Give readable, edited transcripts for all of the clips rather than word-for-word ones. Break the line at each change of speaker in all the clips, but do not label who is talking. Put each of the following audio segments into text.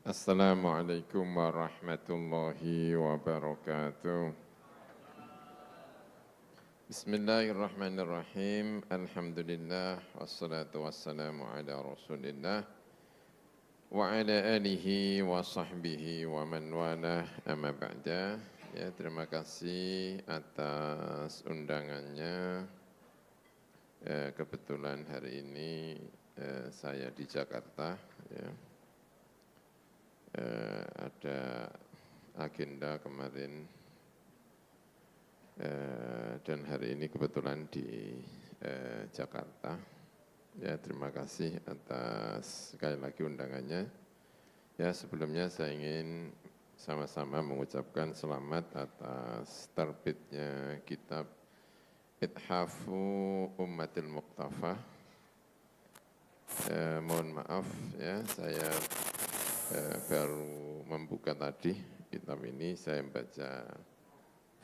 Assalamualaikum warahmatullahi wabarakatuh. Bismillahirrahmanirrahim. Alhamdulillah wassalatu wassalamu ala Rasulillah wa ala alihi wa sahbihi wa man walah amma ba'da. Ya, terima kasih atas undangannya. Kebetulan hari ini saya di Jakarta, ya. Ada agenda kemarin dan hari ini kebetulan di Jakarta. Ya, terima kasih atas sekali lagi undangannya. Ya, sebelumnya saya ingin sama-sama mengucapkan selamat atas terbitnya kitab Ithafu Ummatil Muqtafa. Mohon maaf ya, saya baru membuka tadi kitab ini, saya membaca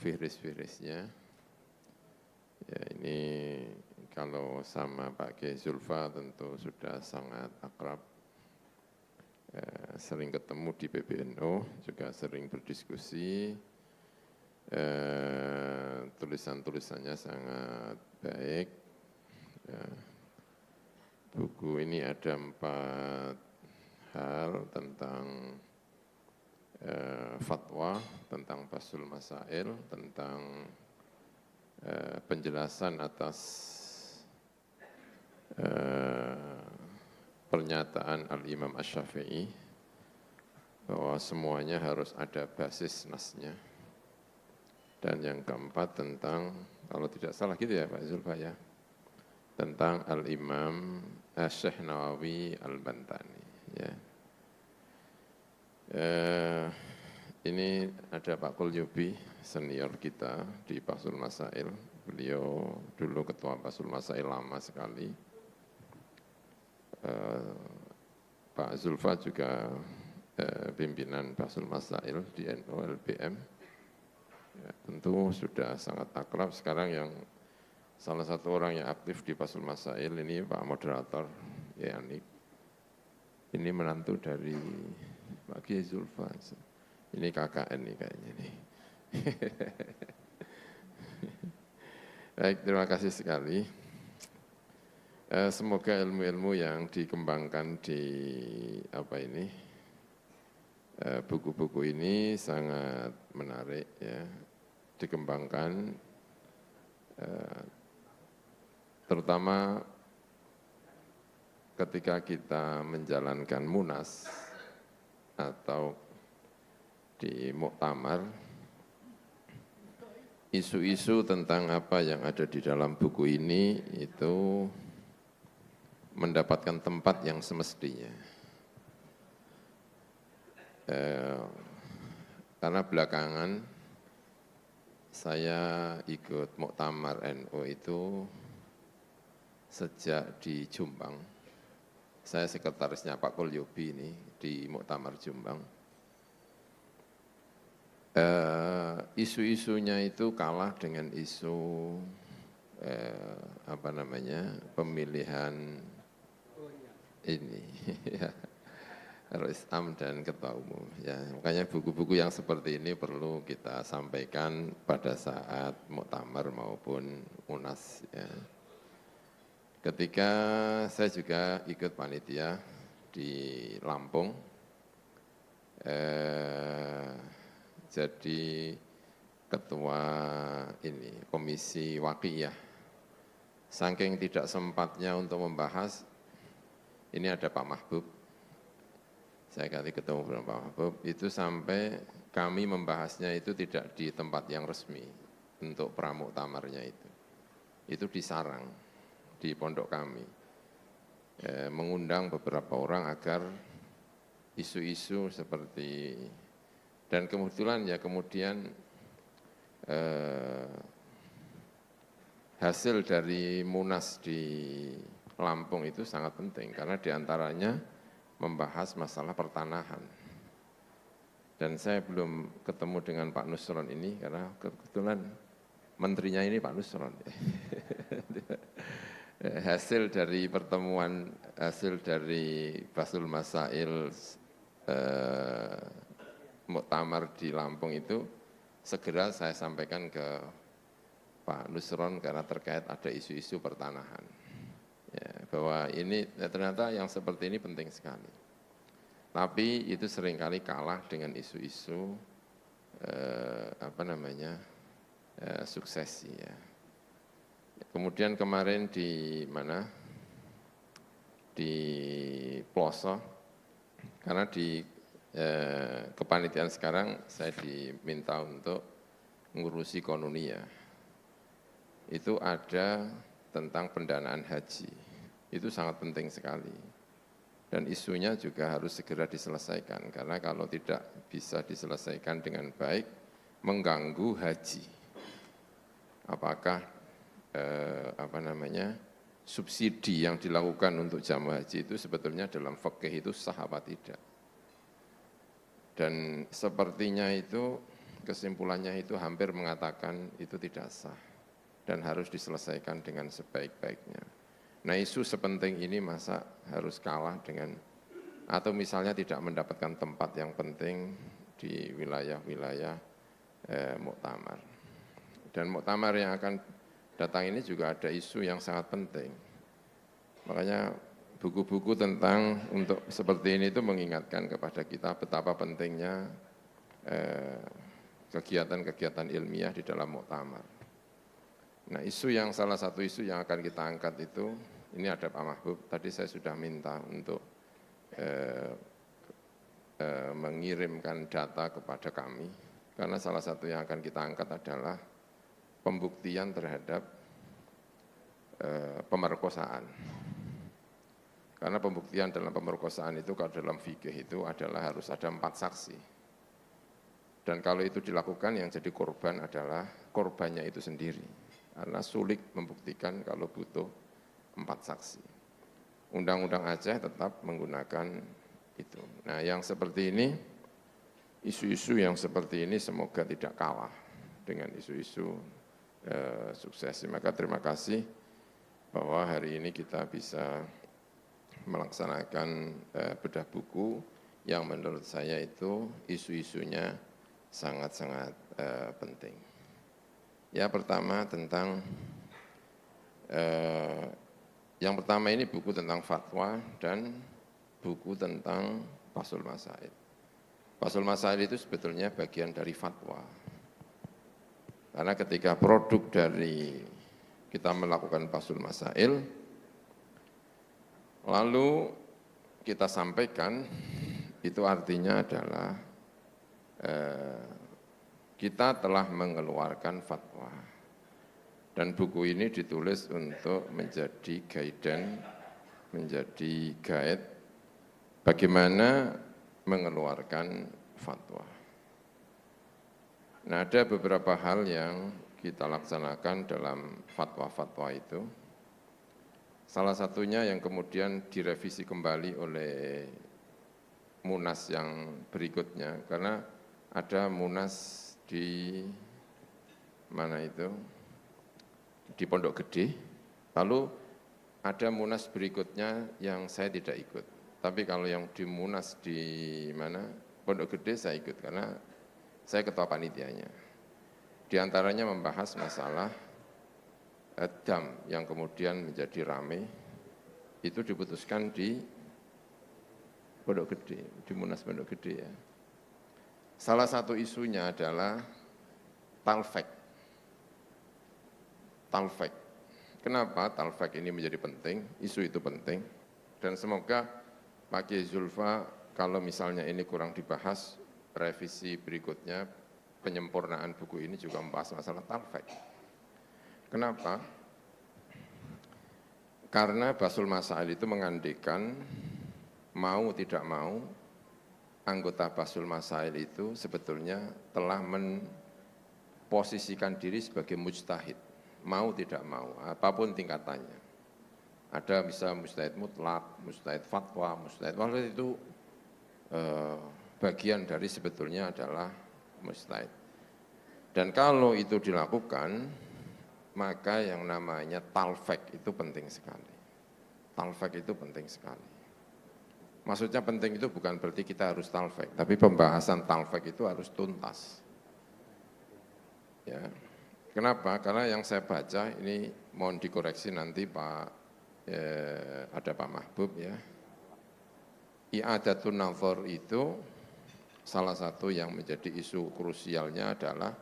fihris-fihrisnya. Ya, ini kalau sama Pak Kiai Zulfa tentu sudah sangat akrab, sering ketemu di PBNU, juga sering berdiskusi, tulisan-tulisannya sangat baik. Ya. Buku ini ada 4 hal tentang fatwa, tentang Basul Masail, tentang penjelasan atas pernyataan Al-Imam Asy-Syafi'i bahwa semuanya harus ada basis nasnya. Dan yang keempat tentang, kalau tidak salah gitu ya Pak Zulfa ya, tentang Al-Imam Syekh Nawawi Al-Bantani. Ya. Ini ada Pak Qulyubi, senior kita di Basul Masail. Beliau dulu ketua Basul Masail lama sekali. Pak Zulfa juga pimpinan Basul Masail di NU LBM. Ya, tentu sudah sangat akrab. Sekarang yang salah satu orang yang aktif di Basul Masail ini Pak Moderator Yani. Ini menantu dari Pak Kiai Zulfa. Ini KKN nih kayaknya nih. Baik, terima kasih sekali. Semoga ilmu-ilmu yang dikembangkan di buku-buku ini sangat menarik ya, dikembangkan terutama ketika kita menjalankan munas atau di muktamar, isu-isu tentang apa yang ada di dalam buku ini itu mendapatkan tempat yang semestinya. Karena belakangan saya ikut muktamar NU itu sejak di Jombang. Saya sekretarisnya Pak Qulyubi ini di Muktamar Jombang. Isu-isunya itu kalah dengan isu pemilihan ini ya, Rais Am dan Ketua Umum. Ya, makanya buku-buku yang seperti ini perlu kita sampaikan pada saat muktamar maupun munas. Ya. Ketika saya juga ikut panitia di Lampung, jadi ketua ini Komisi Waqiyah. Saking tidak sempatnya untuk membahas, ini ada Pak Mahbub, saya kali ketemu dengan Pak Mahbub, itu sampai kami membahasnya itu tidak di tempat yang resmi untuk pramuktamarnya itu. Itu di sarang, di pondok kami, mengundang beberapa orang agar isu-isu seperti, dan kebetulan ya kemudian hasil dari munas di Lampung itu sangat penting karena diantaranya membahas masalah pertanahan. Dan saya belum ketemu dengan Pak Nusron ini karena kebetulan menterinya ini Pak Nusron. Hasil dari pertemuan, hasil dari Basul Masail muktamar di Lampung itu segera saya sampaikan ke Pak Nusron karena terkait ada isu-isu pertanahan. Ya, bahwa ini ternyata yang seperti ini penting sekali. Tapi itu seringkali kalah dengan isu-isu suksesi ya. Kemudian kemarin di mana? Di Ploso, karena di kepanitiaan sekarang saya diminta untuk ngurusi konunia. Itu ada tentang pendanaan haji. Itu sangat penting sekali. Dan isunya juga harus segera diselesaikan, karena kalau tidak bisa diselesaikan dengan baik, mengganggu haji. Apakah subsidi yang dilakukan untuk jamaah haji itu sebetulnya dalam fikih itu sah apa tidak? Dan sepertinya itu kesimpulannya itu hampir mengatakan itu tidak sah dan harus diselesaikan dengan sebaik-baiknya. Nah, isu sepenting ini masa harus kalah dengan, atau misalnya tidak mendapatkan tempat yang penting di wilayah-wilayah muktamar. Dan muktamar yang akan datang ini juga ada isu yang sangat penting. Makanya buku-buku tentang untuk seperti ini itu mengingatkan kepada kita betapa pentingnya kegiatan-kegiatan ilmiah di dalam muktamar. Nah, salah satu isu yang akan kita angkat itu, ini ada Pak Mahbub, tadi saya sudah minta untuk mengirimkan data kepada kami, karena salah satu yang akan kita angkat adalah pembuktian terhadap pemerkosaan. Karena pembuktian dalam pemerkosaan itu kalau dalam fikih itu adalah harus ada 4 saksi. Dan kalau itu dilakukan yang jadi korban adalah korbannya itu sendiri. Karena sulit membuktikan kalau butuh 4 saksi. Undang-undang Aceh tetap menggunakan itu. Nah, yang seperti ini, isu-isu yang seperti ini semoga tidak kalah dengan isu-isu suksesi. Maka terima kasih bahwa hari ini kita bisa melaksanakan bedah buku yang menurut saya itu isu-isunya sangat-sangat penting. Ya, pertama tentang yang pertama ini buku tentang fatwa dan buku tentang Fathul Masail. Fathul Masail itu sebetulnya bagian dari fatwa. Karena ketika produk dari kita melakukan Fathul Masail, lalu kita sampaikan, itu artinya adalah kita telah mengeluarkan fatwa. Dan buku ini ditulis untuk menjadi guidance, menjadi guide bagaimana mengeluarkan fatwa. Nah, ada beberapa hal yang kita laksanakan dalam fatwa-fatwa itu. Salah satunya yang kemudian direvisi kembali oleh Munas yang berikutnya, karena ada Munas di mana itu, di Pondok Gede, lalu ada Munas berikutnya yang saya tidak ikut. Tapi kalau yang di Munas di mana, Pondok Gede saya ikut, karena saya ketua panitianya. Di antaranya membahas masalah dam yang kemudian menjadi rame, itu diputuskan di Pondok Gede, di Munas Pondok Gede ya. Salah satu isunya adalah talfek. Talfek. Kenapa talfek ini menjadi penting, isu itu penting, dan semoga Pak Kiai Zulfa kalau misalnya ini kurang dibahas, revisi berikutnya, penyempurnaan buku ini juga membahas masalah talfek. Kenapa? Karena Basul Masail itu mengandekan mau tidak mau anggota Basul Masail itu sebetulnya telah memposisikan diri sebagai mujtahid, mau tidak mau, apapun tingkatannya. Ada bisa mujtahid mutlak, mujtahid fatwa, mujtahid wahid itu bagian dari sebetulnya adalah mujtahid. Dan kalau itu dilakukan, maka yang namanya talfek itu penting sekali. Talfek itu penting sekali. Maksudnya penting itu bukan berarti kita harus talfek, tapi pembahasan talfek itu harus tuntas. Ya. Kenapa? Karena yang saya baca ini mohon dikoreksi nanti Pak, ada Pak Mahbub ya. I'adatun nazar itu salah satu yang menjadi isu krusialnya adalah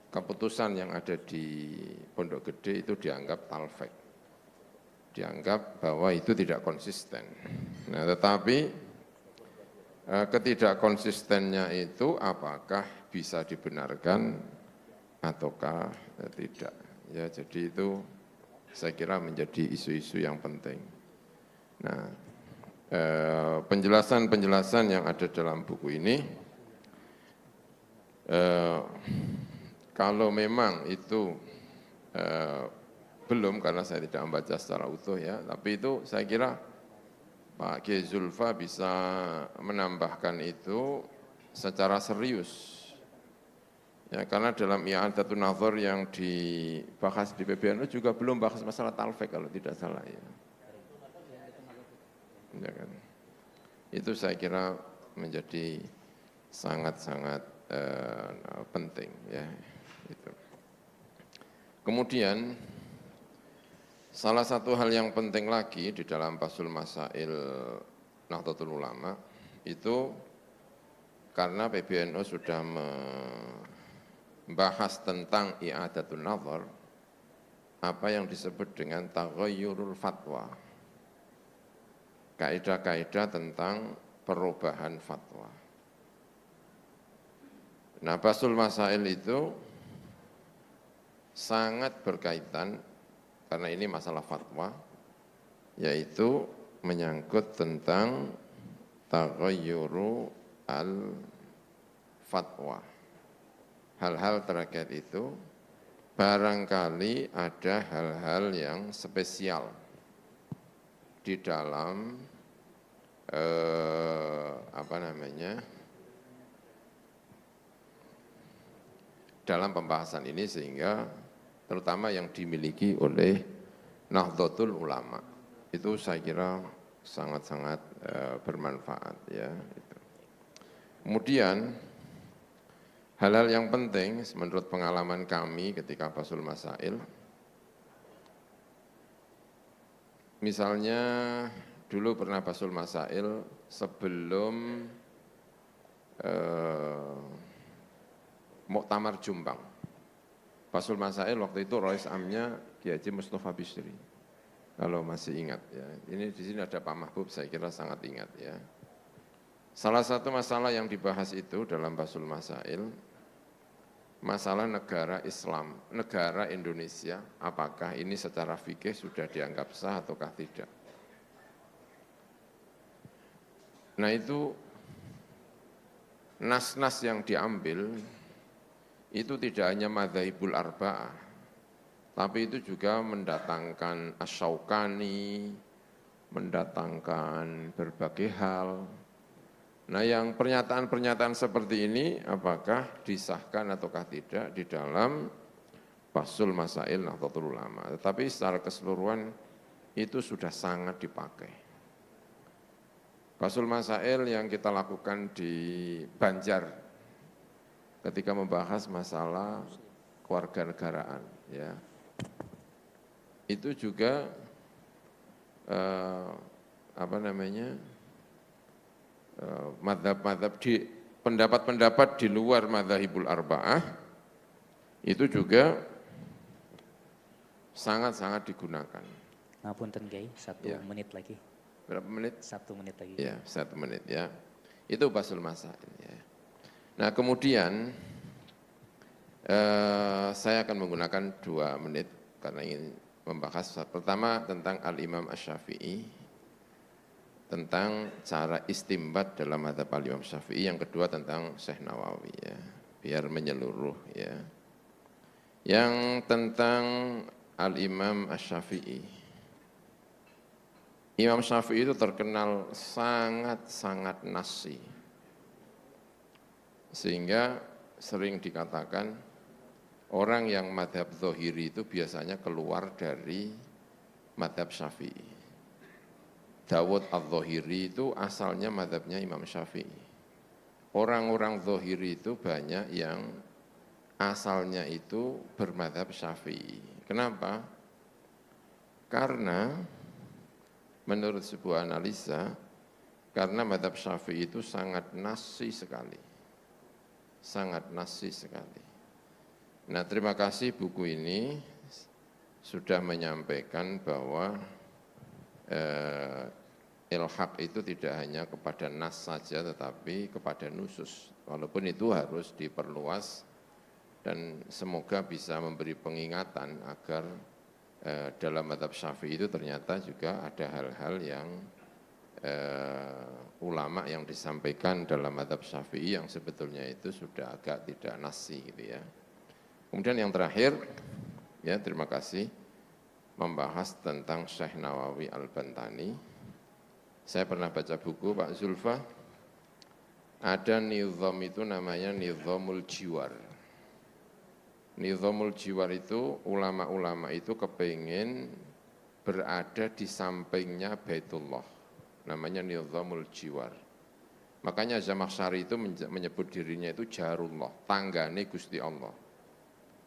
keputusan yang ada di Pondok Gede itu dianggap talfek. Dianggap bahwa itu tidak konsisten. Nah, tetapi ketidakkonsistennya itu apakah bisa dibenarkan ataukah tidak. Ya, jadi itu saya kira menjadi isu-isu yang penting. Nah, penjelasan-penjelasan yang ada dalam buku ini, kalau memang itu belum, karena saya tidak membaca secara utuh ya, tapi itu saya kira Pak Kiai Zulfa bisa menambahkan itu secara serius. Ya, karena dalam i'adatun nazar yang dibahas di PBNU juga belum bahas masalah talfek kalau tidak salah ya. Ya kan? Itu saya kira menjadi sangat-sangat penting ya. Itu. Kemudian salah satu hal yang penting lagi di dalam Fathul Masail Nahdlatul Ulama itu karena PBNU sudah membahas tentang i'adatun nazar, apa yang disebut dengan taghayyurul fatwa. Kaidah-kaidah tentang perubahan fatwa. Nah, Fathul Masail itu sangat berkaitan karena ini masalah fatwa, yaitu menyangkut tentang taghayyuru al-fatwa. Hal-hal terkait itu barangkali ada hal-hal yang spesial di dalam dalam pembahasan ini, sehingga terutama yang dimiliki oleh Nahdlatul Ulama itu saya kira sangat-sangat bermanfaat ya. Kemudian hal-hal yang penting menurut pengalaman kami ketika Fathul Masail, misalnya dulu pernah Fathul Masail sebelum Muktamar Jombang. Fathul Masail waktu itu Rois Amnya Kiai Haji Mustafa Bisri, kalau masih ingat ya. Ini di sini ada Pak Mahbub, saya kira sangat ingat ya. Salah satu masalah yang dibahas itu dalam Fathul Masail, masalah negara Islam, negara Indonesia, apakah ini secara fikih sudah dianggap sah ataukah tidak. Nah itu nas-nas yang diambil itu tidak hanya madzhabul arba'ah, tapi itu juga mendatangkan Asy-Syaukani, mendatangkan berbagai hal. Nah yang pernyataan-pernyataan seperti ini apakah disahkan ataukah tidak di dalam Fathul Masail Nahdlatul Ulama. Tetapi secara keseluruhan itu sudah sangat dipakai. Fathul Masail yang kita lakukan di Banjar ketika membahas masalah kewarganegaraan ya. Itu juga madhab-madhab di pendapat-pendapat di luar madzhabul arba'ah itu juga sangat-sangat digunakan.
Ngapunten Kiai, 1 menit lagi.
Berapa menit?
1 menit lagi.
Ya, 1 menit ya. Itu Fathul Masail ya. Nah kemudian saya akan menggunakan 2 menit karena ingin membahas pertama tentang Al-Imam Asy-Syafi'i, tentang cara istimbat dalam madzhab Al-Imam Syafi'i, yang kedua tentang Syekh Nawawi ya, biar menyeluruh ya. Yang tentang Al-Imam Asy-Syafi'i. Imam Syafi'i itu terkenal sangat-sangat nasi, sehingga sering dikatakan orang yang madhab zahiri itu biasanya keluar dari madhab Syafi'i. Dawud al-Zahiri itu asalnya madhabnya Imam Syafi'i. Orang-orang Zahiri itu banyak yang asalnya itu bermadhab Syafi'i. Kenapa? Karena menurut sebuah analisa, karena madhab Syafi'i itu sangat nasi sekali. Sangat nasi sekali. Nah, terima kasih buku ini sudah menyampaikan bahwa ilhaq itu tidak hanya kepada nas saja tetapi kepada nusus. Walaupun itu harus diperluas dan semoga bisa memberi pengingatan agar dalam madhab Syafi'i itu ternyata juga ada hal-hal yang ulama yang disampaikan dalam madhab Syafi'i yang sebetulnya itu sudah agak tidak nasi gitu ya. Kemudian yang terakhir, ya terima kasih, membahas tentang Syekh Nawawi Al-Bantani. Saya pernah baca buku Pak Zulfa, ada nizam itu namanya nizamul jiwar. Nizamul jiwar itu ulama-ulama itu kepingin berada di sampingnya Baitullah. Namanya nizamul jiwar. Makanya Zamakhsyari itu menyebut dirinya itu Jarullah, tanggane Gusti Allah.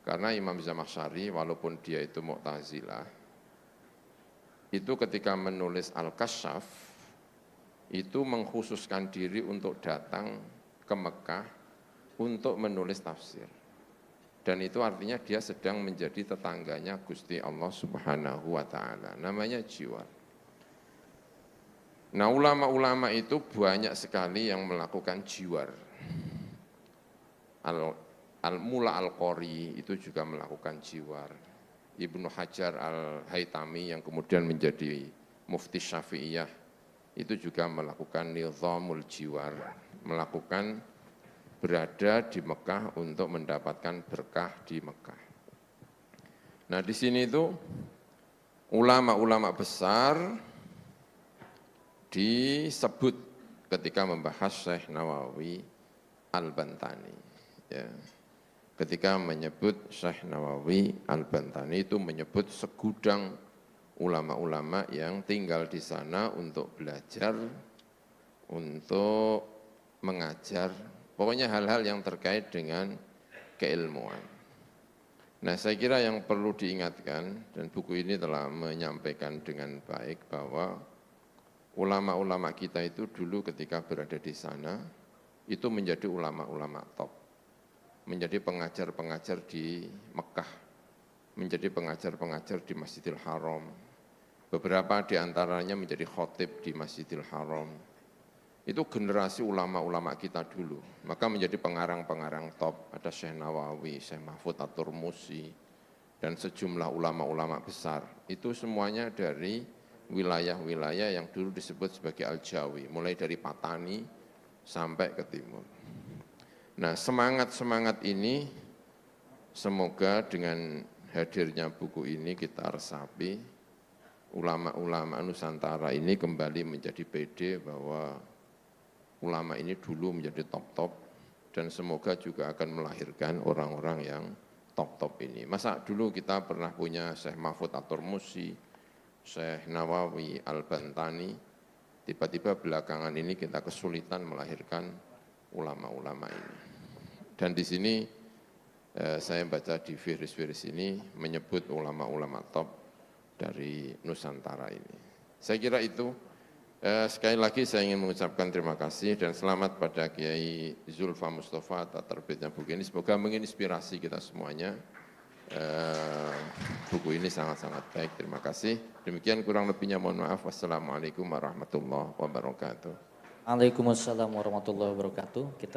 Karena Imam Zamakhsyari walaupun dia itu Mu'tazilah, itu ketika menulis Al-Kasyaf, itu mengkhususkan diri untuk datang ke Mekah untuk menulis tafsir. Dan itu artinya dia sedang menjadi tetangganya Gusti Allah Subhanahu wa ta'ala. Namanya jiwar. Nah, ulama-ulama itu banyak sekali yang melakukan jiwar. Al-Mula Al-Qori itu juga melakukan jiwar. Ibnu Hajar Al-Haytami yang kemudian menjadi mufti Syafi'iyah itu juga melakukan nizamul jiwar, melakukan berada di Mekah untuk mendapatkan berkah di Mekah. Nah, di sini itu ulama-ulama besar disebut ketika membahas Syekh Nawawi Al-Bantani. Ya. Ketika menyebut Syekh Nawawi Al-Bantani itu menyebut segudang ulama-ulama yang tinggal di sana untuk belajar, untuk mengajar, pokoknya hal-hal yang terkait dengan keilmuan. Nah, saya kira yang perlu diingatkan, dan buku ini telah menyampaikan dengan baik bahwa ulama-ulama kita itu dulu ketika berada di sana, itu menjadi ulama-ulama top. Menjadi pengajar-pengajar di Mekah, menjadi pengajar-pengajar di Masjidil Haram. Beberapa di antaranya menjadi khotib di Masjidil Haram. Itu generasi ulama-ulama kita dulu. Maka menjadi pengarang-pengarang top. Ada Syekh Nawawi, Syekh Mahfud At-Turmusi, dan sejumlah ulama-ulama besar. Itu semuanya dari wilayah-wilayah yang dulu disebut sebagai Al-Jawi. Mulai dari Patani sampai ke timur. Nah, semangat-semangat ini semoga dengan hadirnya buku ini kita resapi, ulama-ulama Nusantara ini kembali menjadi pede bahwa ulama ini dulu menjadi top-top dan semoga juga akan melahirkan orang-orang yang top-top ini. Masa dulu kita pernah punya Syekh Mahfud At-Turmusi, Syekh Nawawi Al-Bantani, tiba-tiba belakangan ini kita kesulitan melahirkan ulama-ulama ini. Dan di sini saya baca di virus-virus ini menyebut ulama-ulama top dari Nusantara ini. Saya kira itu, sekali lagi saya ingin mengucapkan terima kasih dan selamat pada Kiai Zulfa Mustafa atas terbitnya buku ini. Semoga menginspirasi kita semuanya. Buku ini sangat-sangat baik, terima kasih. Demikian kurang lebihnya mohon maaf. Wassalamualaikum warahmatullahi wabarakatuh.
Waalaikumsalam warahmatullahi wabarakatuh. Kita